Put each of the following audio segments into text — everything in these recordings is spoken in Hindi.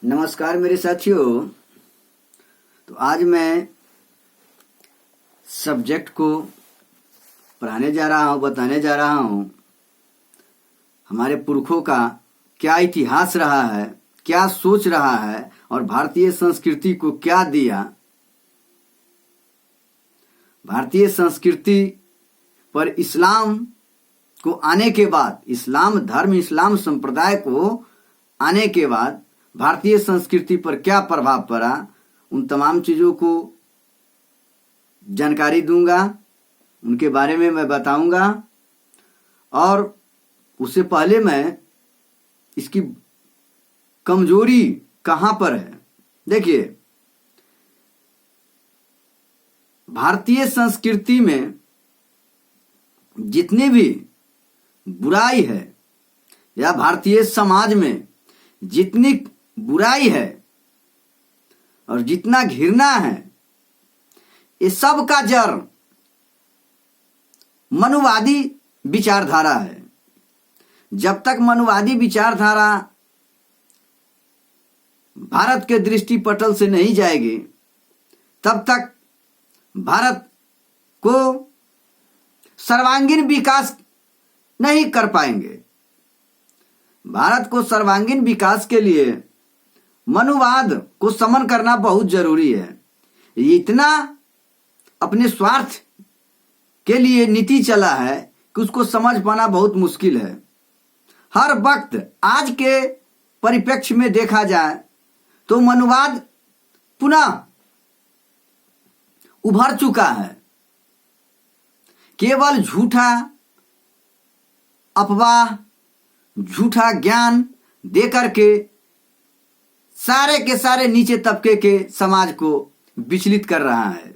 नमस्कार मेरे साथियों। तो आज मैं सब्जेक्ट को पढ़ाने जा रहा हूँ, बताने जा रहा हूँ हमारे पुरखों का क्या इतिहास रहा है, क्या सोच रहा है और भारतीय संस्कृति को क्या दिया। भारतीय संस्कृति पर इस्लाम को आने के बाद, इस्लाम धर्म, इस्लाम संप्रदाय को आने के बाद भारतीय संस्कृति पर क्या प्रभाव पड़ा, उन तमाम चीज़ों को जानकारी दूंगा, उनके बारे में मैं बताऊंगा। और उससे पहले मैं इसकी कमजोरी कहाँ पर है, देखिए भारतीय संस्कृति में जितनी भी बुराई है या भारतीय समाज में जितनी बुराई है और जितना घृणा है, ये सब का जड़ मनुवादी विचारधारा है। जब तक मनुवादी विचारधारा भारत के दृष्टिपटल से नहीं जाएगी, तब तक भारत को सर्वांगीण विकास नहीं कर पाएंगे। भारत को सर्वांगीण विकास के लिए मनुवाद को समन करना बहुत जरूरी है। ये इतना अपने स्वार्थ के लिए नीति चला है कि उसको समझ पाना बहुत मुश्किल है। हर वक्त आज के परिप्रेक्ष्य में देखा जाए तो मनुवाद पुनः उभर चुका है। केवल झूठा अफवाह, झूठा ज्ञान देकर के सारे के सारे नीचे तबके के समाज को विचलित कर रहा है।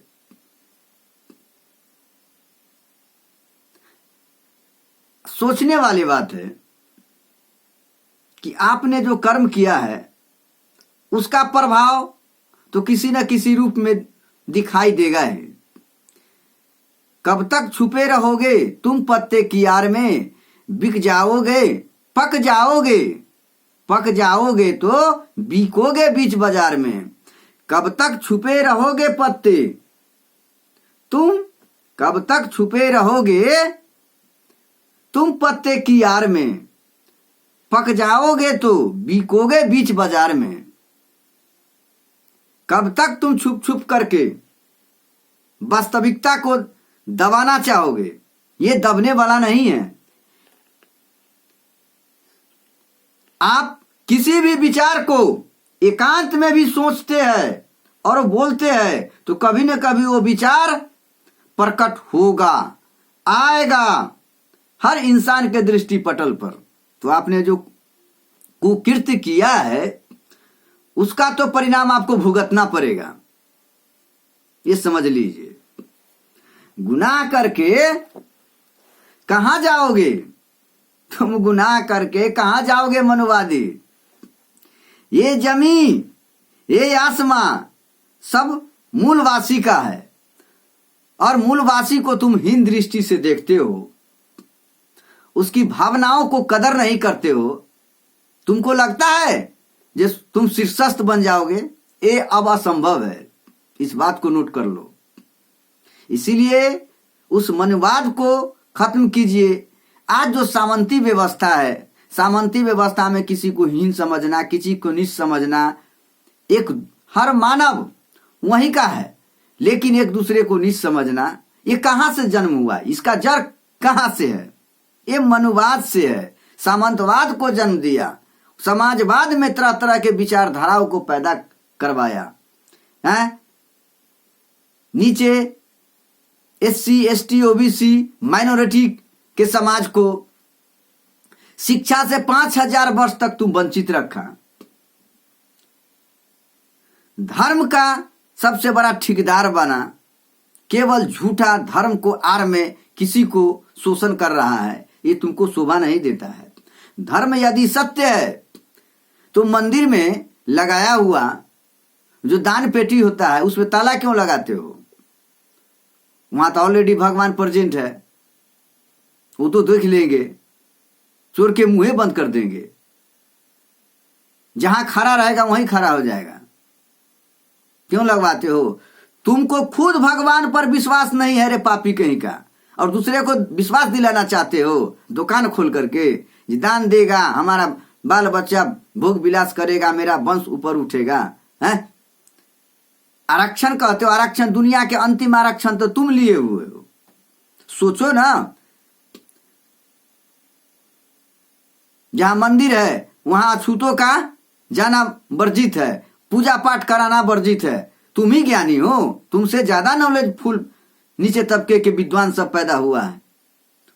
सोचने वाली बात है कि आपने जो कर्म किया है उसका प्रभाव तो किसी न किसी रूप में दिखाई देगा ही। कब तक छुपे रहोगे तुम पत्ते की आड़ में, बिक जाओगे, पक जाओगे, पक जाओगे तो बिकोगे बीच बाजार में। कब तक छुपे रहोगे पत्ते, तुम कब तक छुपे रहोगे तुम पत्ते की आड़ में, पक जाओगे तो बिकोगे बीच बाजार में। कब तक तुम छुप छुप करके वास्तविकता को दबाना चाहोगे? ये दबने वाला नहीं है। आप किसी भी विचार को एकांत में भी सोचते हैं और बोलते हैं तो कभी न कभी वो विचार प्रकट होगा, आएगा हर इंसान के दृष्टिपटल पर। तो आपने जो कुकृत्य किया है उसका तो परिणाम आपको भुगतना पड़ेगा, ये समझ लीजिए। गुनाह करके कहां जाओगे तुम? गुनाह करके कहां जाओगे मनुवादी? ये जमीन, ये आसमां सब मूलवासी का है और मूलवासी को तुम हीन दृष्टि से देखते हो, उसकी भावनाओं को कदर नहीं करते हो। तुमको लगता है जे तुम शीर्षस्थ बन जाओगे, ये अब असंभव है। इस बात को नोट कर लो। इसीलिए उस मनुवाद को खत्म कीजिए। आज जो सामंती व्यवस्था है, सामंती व्यवस्था में किसी को हीन समझना, किसी को नीच समझना, एक हर मानव वहीं का है लेकिन एक दूसरे को नीच समझना, ये कहां से जन्म हुआ? इसका जड़ कहां से है? ये मनुवाद से है। सामंतवाद को जन्म दिया, समाजवाद में तरह तरह के विचारधाराओं को पैदा करवाया है। नीचे SC ST OBC माइनॉरिटी के समाज को शिक्षा से 5000 वर्ष तक तुम वंचित रखा। धर्म का सबसे बड़ा ठेकेदार बना, केवल झूठा धर्म को आड़ में किसी को शोषण कर रहा है। ये तुमको शोभा नहीं देता है। धर्म यदि सत्य है तो मंदिर में लगाया हुआ जो दान पेटी होता है उसमें ताला क्यों लगाते हो? वहां तो ऑलरेडी भगवान प्रेजेंट है, वो तो देख लेंगे, चोर के मुंह बंद कर देंगे। जहां खड़ा रहेगा वहीं खड़ा हो जाएगा। क्यों लगवाते हो? तुमको खुद भगवान पर विश्वास नहीं है रे पापी कहीं का, और दूसरे को विश्वास दिलाना चाहते हो दुकान खोल करके, दान देगा, हमारा बाल बच्चा भोग विलास करेगा, मेरा वंश ऊपर उठेगा। है आरक्षण कहते हो, आरक्षण दुनिया के अंतिम आरक्षण तो तुम लिए हुए हो। सोचो ना, जहां मंदिर है वहां अछूतों का जाना वर्जित है, पूजा पाठ कराना वर्जित है। तुम ही ज्ञानी हो, तुमसे ज्यादा नॉलेजफुल नीचे तबके के विद्वान सब पैदा हुआ है,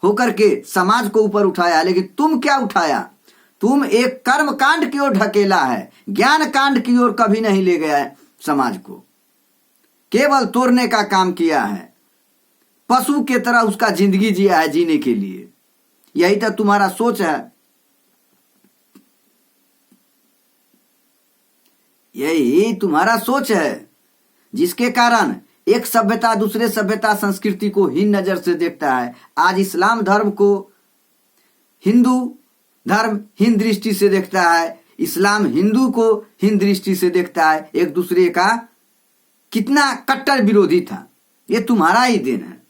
होकर के समाज को ऊपर उठाया। लेकिन तुम क्या उठाया? तुम एक कर्म कांड की ओर ढकेला है, ज्ञान कांड की ओर कभी नहीं ले गया है समाज को, केवल तोड़ने का काम किया है। पशु की तरह उसका जिंदगी जिया है जीने के लिए। यही तो तुम्हारा सोच है, यही तुम्हारा सोच है, जिसके कारण एक सभ्यता दूसरे सभ्यता संस्कृति को हीन नजर से देखता है। आज इस्लाम धर्म को हिंदू धर्म हीन दृष्टि से देखता है, इस्लाम हिंदू को हीन दृष्टि से देखता है। एक दूसरे का कितना कट्टर विरोधी था, ये तुम्हारा ही देन है।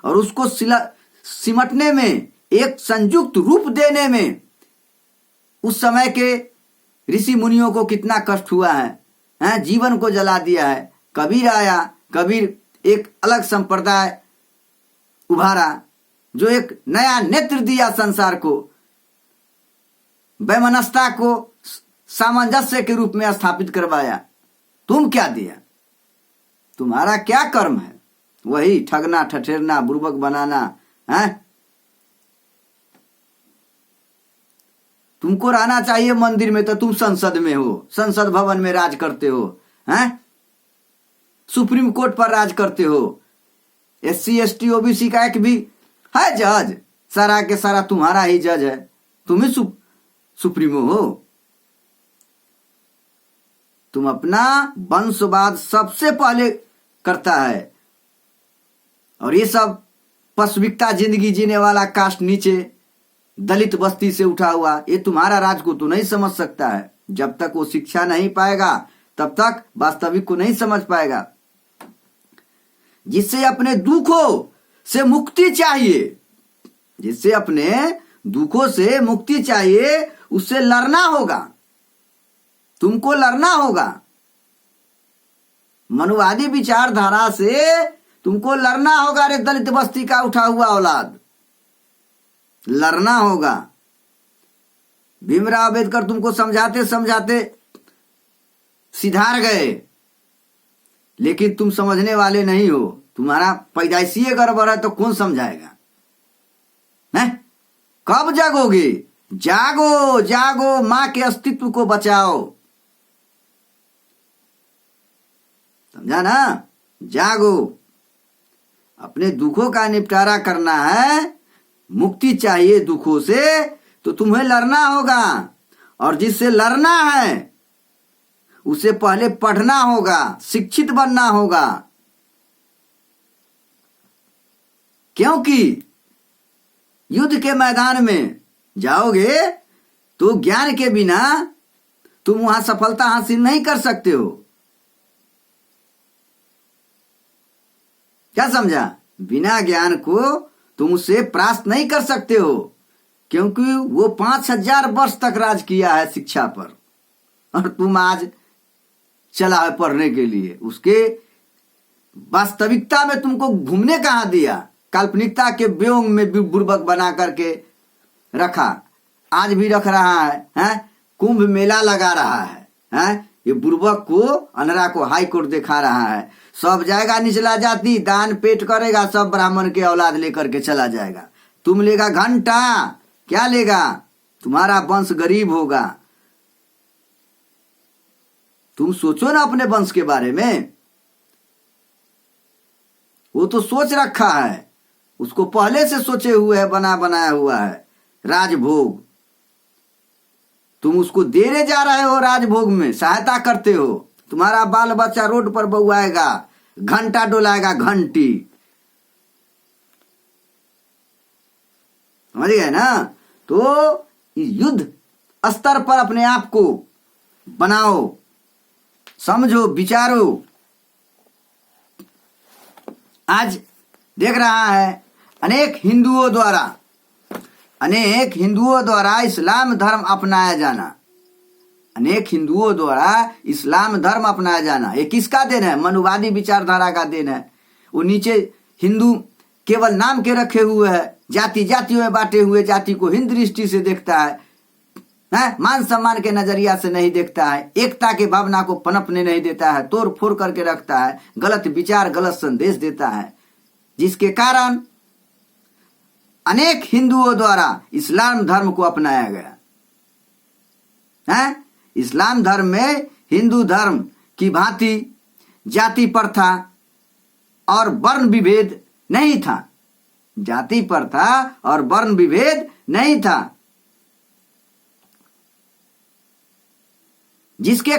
और उसको सिमटने में, एक संयुक्त रूप देने में उस समय के ऋषि मुनियों को कितना कष्ट हुआ है, जीवन को जला दिया है। कबीर आया, कबीर एक अलग संप्रदाय उभारा, जो एक नया नेत्र दिया संसार को, वैमनस्यता को सामंजस्य के रूप में स्थापित करवाया। तुम क्या दिया? तुम्हारा क्या कर्म है? वही ठगना, ठठेरना, बुर्बक बनाना है। तुमको रहना चाहिए मंदिर में, तो तुम संसद में हो, संसद भवन में राज करते हो, हैं? सुप्रीम कोर्ट पर राज करते हो। SC ST OBC का एक भी है जज? सारा के सारा तुम्हारा ही जज है, तुम ही सुप्रीमो हो। तुम अपना वंशवाद सबसे पहले करता है, और ये सब पशविकता जिंदगी जीने वाला कास्ट नीचे दलित बस्ती से उठा हुआ, ये तुम्हारा राज को तो नहीं समझ सकता है। जब तक वो शिक्षा नहीं पाएगा तब तक वास्तविक को नहीं समझ पाएगा। जिससे अपने दुखों से मुक्ति चाहिए, जिससे अपने दुखों से मुक्ति चाहिए, उससे लड़ना होगा, तुमको लड़ना होगा। मनुवादी विचारधारा से तुमको लड़ना होगा रे दलित बस्ती का उठा हुआ औलाद, लड़ना होगा। भीमराव अंबेडकर तुमको समझाते समझाते सिधार गए, लेकिन तुम समझने वाले नहीं हो। तुम्हारा पैदाइशी गड़बड़ है तो कौन समझाएगा? हैं? कब जागोगे? जागो जागो, मां के अस्तित्व को बचाओ, समझा ना? जागो, अपने दुखों का निपटारा करना है, मुक्ति चाहिए दुखों से, तो तुम्हें लड़ना होगा। और जिससे लड़ना है उसे पहले पढ़ना होगा, शिक्षित बनना होगा। क्योंकि युद्ध के मैदान में जाओगे तो ज्ञान के बिना तुम वहां सफलता हासिल नहीं कर सकते हो। क्या समझा? बिना ज्ञान को तुम उसे प्राप्त नहीं कर सकते हो, क्योंकि वो 5000 वर्ष तक राज किया है शिक्षा पर, और तुम आज चला है पढ़ने के लिए। उसके वास्तविकता में तुमको घूमने कहाँ दिया? काल्पनिकता के व्योम में बुर्बक बना करके रखा, आज भी रख रहा है, हैं? कुंभ मेला लगा रहा है, हैं? ये बुर्बक को, अनरा को हाई कोर्ट दिखा रहा है। सब जाएगा निचला जाति, दान पेट करेगा, सब ब्राह्मण के औलाद लेकर के चला जाएगा। तुम लेगा घंटा, क्या लेगा? तुम्हारा वंश गरीब होगा। तुम सोचो ना अपने वंश के बारे में। वो तो सोच रखा है, उसको पहले से सोचे हुए है, बनाया हुआ है राजभोग। तुम उसको देने जा रहे हो, राजभोग में सहायता करते हो। तुम्हारा बाल बच्चा रोड पर बउआएगा, घंटा डोलाएगा, घंटी, समझ गए ना? तो युद्ध स्तर पर अपने आप को बनाओ, समझो, विचारो। आज देख रहा है अनेक हिंदुओं द्वारा इस्लाम धर्म अपनाया जाना, अनेक हिंदुओं द्वारा इस्लाम धर्म अपनाया जाना, ये किसका देन है? मनुवादी विचारधारा का देन है। वो नीचे हिंदू केवल नाम के रखे हुए है, जातियों में बांटे हुए, जाति को हिंद दृष्टि से देखता है, मान सम्मान के नजरिया से नहीं देखता है, एकता के भावना को पनपने नहीं देता है, तोड़ फोड़ करके रखता है, गलत विचार, गलत संदेश देता है, जिसके कारण अनेक हिंदुओं द्वारा इस्लाम धर्म को अपनाया गया है। इस्लाम धर्म में हिंदू धर्म की भांति जाति प्रथा और वर्ण विभेद नहीं था, जाति प्रथा और वर्ण विभेद नहीं था, जिसके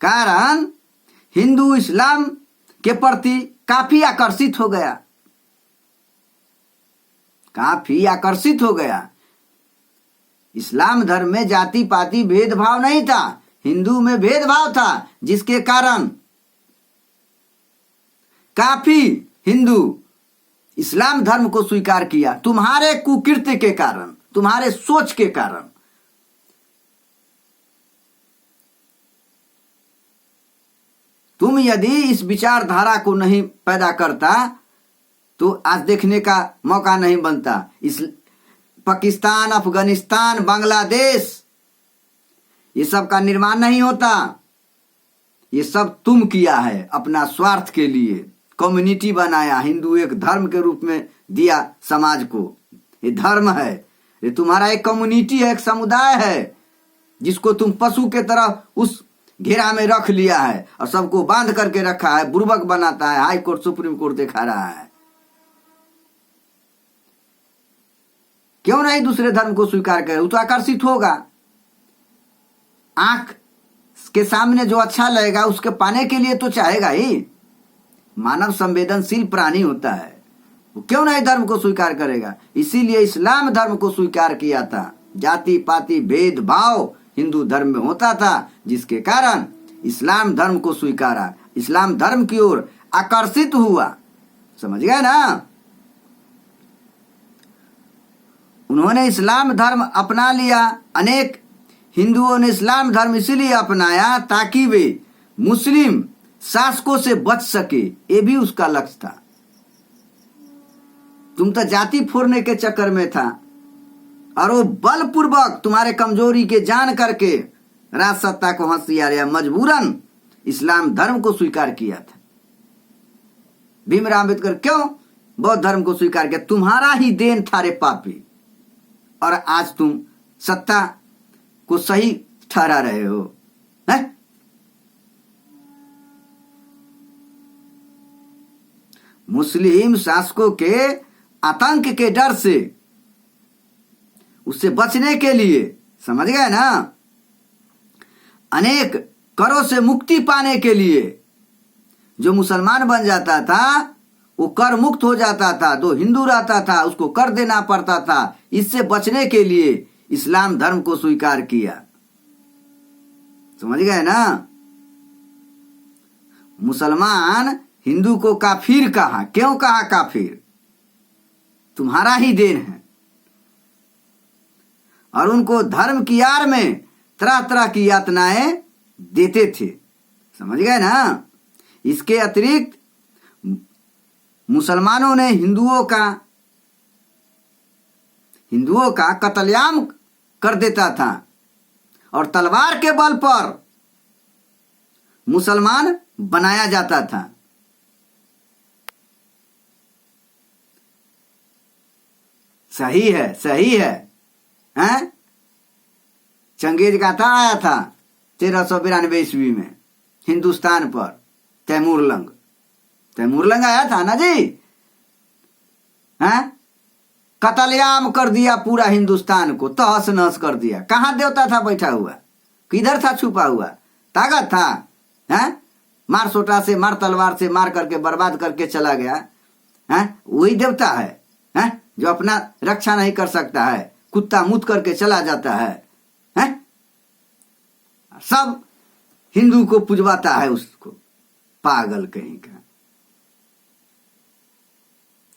कारण हिंदू इस्लाम के प्रति काफी आकर्षित हो गया। इस्लाम धर्म में जाति पाति भेदभाव नहीं था, हिंदू में भेदभाव था, जिसके कारण काफी हिंदू इस्लाम धर्म को स्वीकार किया, तुम्हारे कुकृत्य के कारण, तुम्हारे सोच के कारण। तुम यदि इस विचारधारा को नहीं पैदा करता तो आज देखने का मौका नहीं बनता। इस पाकिस्तान, अफगानिस्तान, बांग्लादेश, ये सब का निर्माण नहीं होता। ये सब तुम किया है अपना स्वार्थ के लिए, कम्युनिटी बनाया, हिंदू एक धर्म के रूप में दिया समाज को। ये धर्म है, ये तुम्हारा एक कम्युनिटी है, एक समुदाय है, जिसको तुम पशु के तरह उस घेरा में रख लिया है और सबको बांध करके रखा है, बुर्बक बनाता है, हाई कोर्ट सुप्रीम कोर्ट दिखा रहा है। क्यों नहीं दूसरे धर्म को स्वीकार करे? वो तो आकर्षित होगा, आंख के सामने जो अच्छा लगेगा उसके पाने के लिए तो चाहेगा ही। मानव संवेदनशील प्राणी होता है, वो क्यों नहीं धर्म को स्वीकार करेगा? इसीलिए इस्लाम धर्म को स्वीकार किया था। जाति पाति भेदभाव हिंदू धर्म में होता था, जिसके कारण इस्लाम धर्म को स्वीकारा, इस्लाम धर्म की ओर आकर्षित हुआ। समझ गए ना? उन्होंने इस्लाम धर्म अपना लिया। अनेक हिंदुओं ने इस्लाम धर्म इसीलिए अपनाया ताकि वे मुस्लिम शासकों से बच सके, ये भी उसका लक्ष्य था। तुम तो जाति फोड़ने के चक्कर में था और वो बलपूर्वक तुम्हारे कमजोरी के जान करके राज सत्ता को होशियार या मजबूरन इस्लाम धर्म को स्वीकार किया था। भीमराव अम्बेडकर क्यों बौद्ध धर्म को स्वीकार किया? तुम्हारा ही देन था रे पापी, और आज तुम सत्ता को सही ठहरा रहे हो, है? मुस्लिम शासकों के आतंक के डर से, उससे बचने के लिए, समझ गए ना, अनेक करों से मुक्ति पाने के लिए जो मुसलमान बन जाता था वो कर मुक्त हो जाता था, जो हिंदू रहता था उसको कर देना पड़ता था। इससे बचने के लिए इस्लाम धर्म को स्वीकार किया। समझ गए ना? मुसलमान हिंदू को काफिर कहा। क्यों कहा काफिर? तुम्हारा ही देन है। और उनको धर्म की आड़ में तरह तरह की यातनाएं देते थे। समझ गए ना? इसके अतिरिक्त मुसलमानों ने हिंदुओं का कत्लेआम कर देता था और तलवार के बल पर मुसलमान बनाया जाता था। सही है, सही है, हैं? चंगेज गाथा आया था 1392 ईस्वी में हिंदुस्तान पर। तैमूरलंग आया था ना जी, हैं? कत्लेआम कर दिया पूरा हिंदुस्तान को, तहस नहस कर दिया। कहां देवता था बैठा हुआ? किधर था छुपा हुआ? ताकत था, हैं? मार सोटा से, मार तलवार से मार करके बर्बाद करके चला गया, हैं? वही देवता है, हैं? जो अपना रक्षा नहीं कर सकता है, कुत्ता मुत करके चला जाता है, सब हिंदू को पुजवाता है उसको, पागल कहीं का।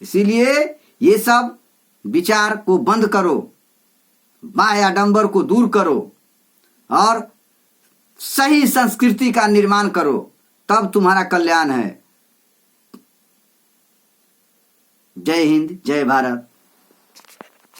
इसीलिए ये सब विचार को बंद करो, बाह्य आडंबर को दूर करो और सही संस्कृति का निर्माण करो, तब तुम्हारा कल्याण है। जय हिंद, जय भारत।